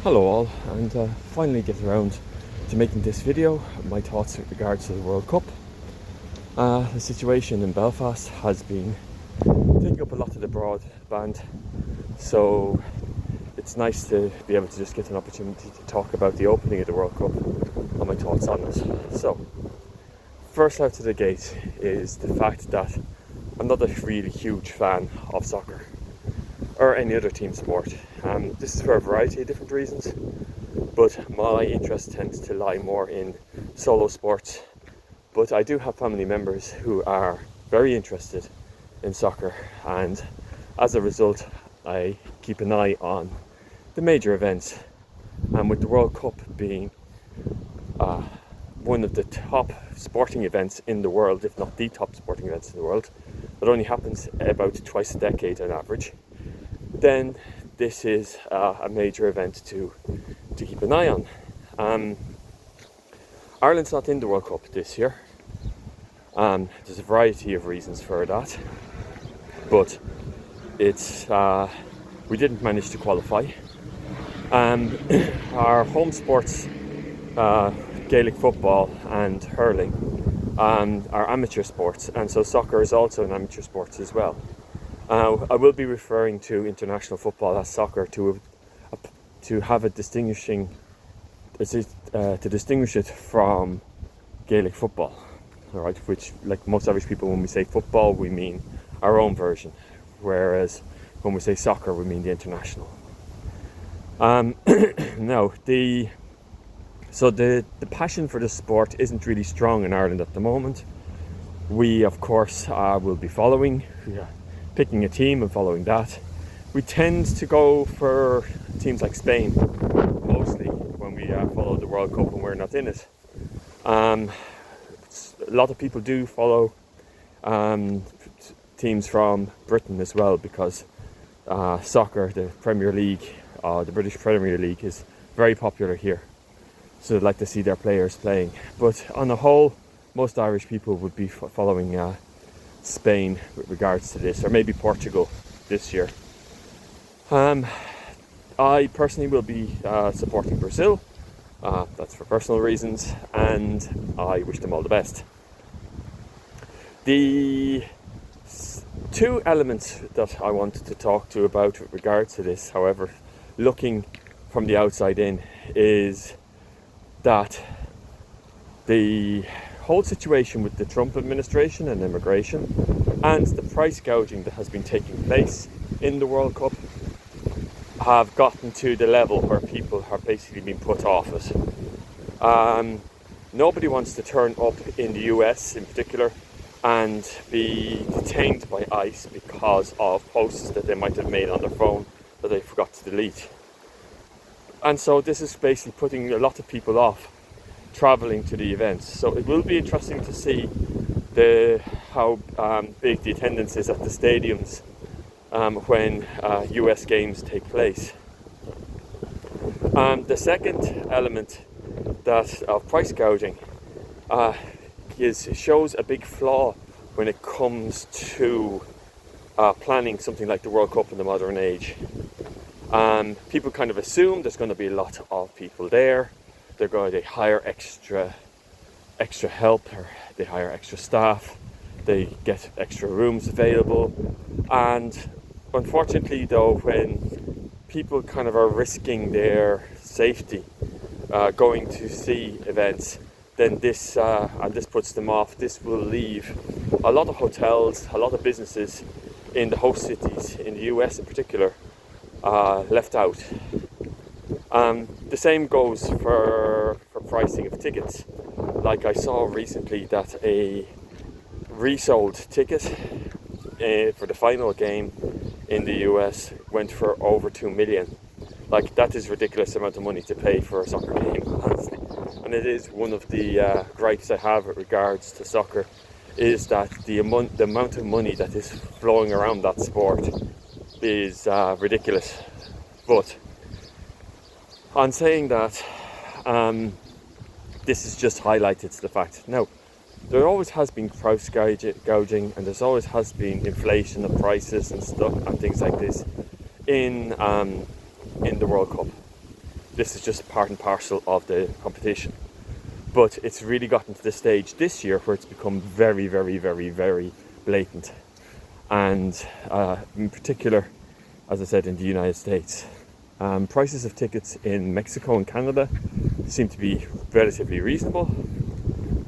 Hello all, and finally get around to making this video. My thoughts with regards to the World Cup. The situation in Belfast has been taking up a lot of the broadband, so it's nice to be able to just get an opportunity to talk about the opening of the World Cup and my thoughts on it. So, first out of the gate is the fact that I'm not a really huge fan of soccer or any other team sport. This is for a variety of different reasons, but my interest tends to lie more in solo sports. But I do have family members who are very interested in soccer, and as a result I keep an eye on the major events, and with the World Cup being one of the top sporting events in the world, if not the top sporting events in the world, that only happens about twice a decade on average, then this is a major event to keep an eye on. Ireland's not in the World Cup this year. There's a variety of reasons for that, but it's we didn't manage to qualify. Our home sports, Gaelic football and hurling, are amateur sports, and so soccer is also an amateur sport as well. I will be referring to international football as soccer to have a distinguishing to distinguish it from Gaelic football. All right, which, like most Irish people, when we say football, we mean our own version, whereas when we say soccer, we mean the international. Now, the passion for the sport isn't really strong in Ireland at the moment. We, of course, will be picking a team and following that. We tend to go for teams like Spain, mostly, when we follow the World Cup and we're not in it. A lot of people do follow teams from Britain as well, because soccer, the Premier League, the British Premier League, is very popular here. So they'd like to see their players playing. But on the whole, most Irish people would be following Spain with regards to this, or maybe Portugal this year. I personally will be supporting Brazil. That's for personal reasons, and I wish them all the best. The two elements that I wanted to talk to about with regards to this, however, looking from the outside in, is that the whole situation with the Trump administration and immigration, and the price gouging that has been taking place in the World Cup, have gotten to the level where people are basically being put off it. Nobody wants to turn up in the US in particular and be detained by ICE because of posts that they might have made on their phone that they forgot to delete. And so this is basically putting a lot of people off travelling to the events. So it will be interesting to see how big the attendance is at the stadiums when US games take place. The second element of price gouging shows a big flaw when it comes to planning something like the World Cup in the modern age. People kind of assume there's going to be a lot of people there. They're going to hire extra help, or they hire extra staff. They get extra rooms available, and unfortunately, though, when people kind of are risking their safety going to see events, then this puts them off. This will leave a lot of hotels, a lot of businesses in the host cities, in the US in particular, left out. The same goes for pricing of tickets. Like, I saw recently that a resold ticket for the final game in the US went for over 2 million. Like, that is a ridiculous amount of money to pay for a soccer game, honestly. And it is one of the gripes I have with regards to soccer, is that the amount of money that is flowing around that sport is ridiculous. But on saying that, this is just highlighted the fact. Now, there always has been price gouging, and there's always has been inflation of prices and stuff and things like this in the World Cup. this is just part and parcel of the competition. But it's really gotten to the stage this year where it's become very, very, very, very blatant. And in particular, as I said, in the United States, prices of tickets in Mexico and Canada seem to be relatively reasonable.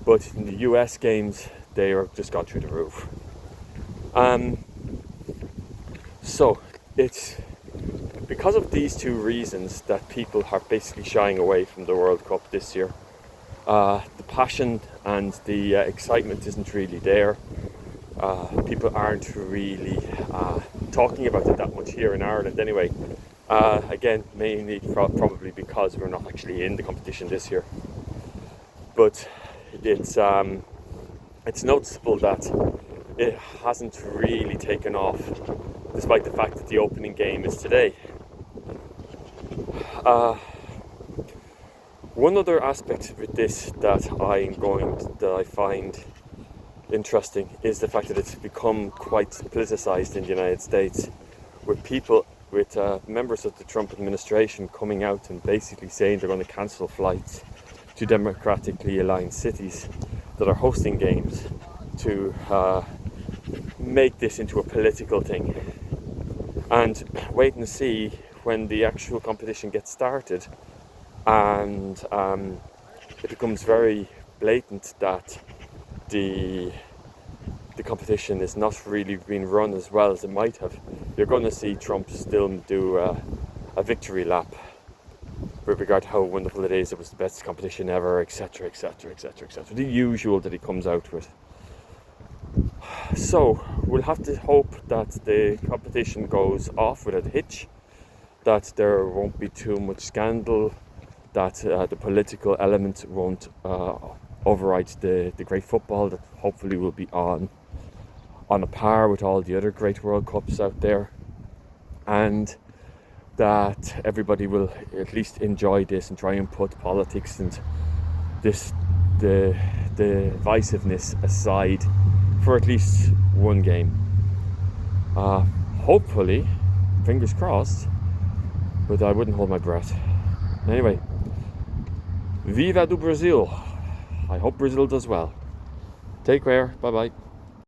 But in the US games, they are just gone through the roof. So it's because of these two reasons that people are basically shying away from the World Cup this year. The passion and the excitement isn't really there. People aren't really talking about it that much here in Ireland anyway. Again, mainly probably because we're not actually in the competition this year. But it's noticeable that it hasn't really taken off, despite the fact that the opening game is today. One other aspect with this that I find interesting is the fact that it's become quite politicized in the United States, with members of the Trump administration coming out and basically saying they're going to cancel flights to democratically aligned cities that are hosting games to make this into a political thing. And wait and see when the actual competition gets started, and it becomes very blatant that the competition is not really being run as well as it might have. You're going to see Trump still do a victory lap with regard to how wonderful it is, it was the best competition ever, etc, etc, etc, etc. The usual that he comes out with. So we'll have to hope that the competition goes off without a hitch, that there won't be too much scandal, that the political element won't override the great football that hopefully will be on a par with all the other great World Cups out there, and that everybody will at least enjoy this and try and put politics and the divisiveness aside for at least one game. Hopefully, fingers crossed, but I wouldn't hold my breath. Anyway, Viva do Brazil! I hope Brazil does well. Take care, bye bye.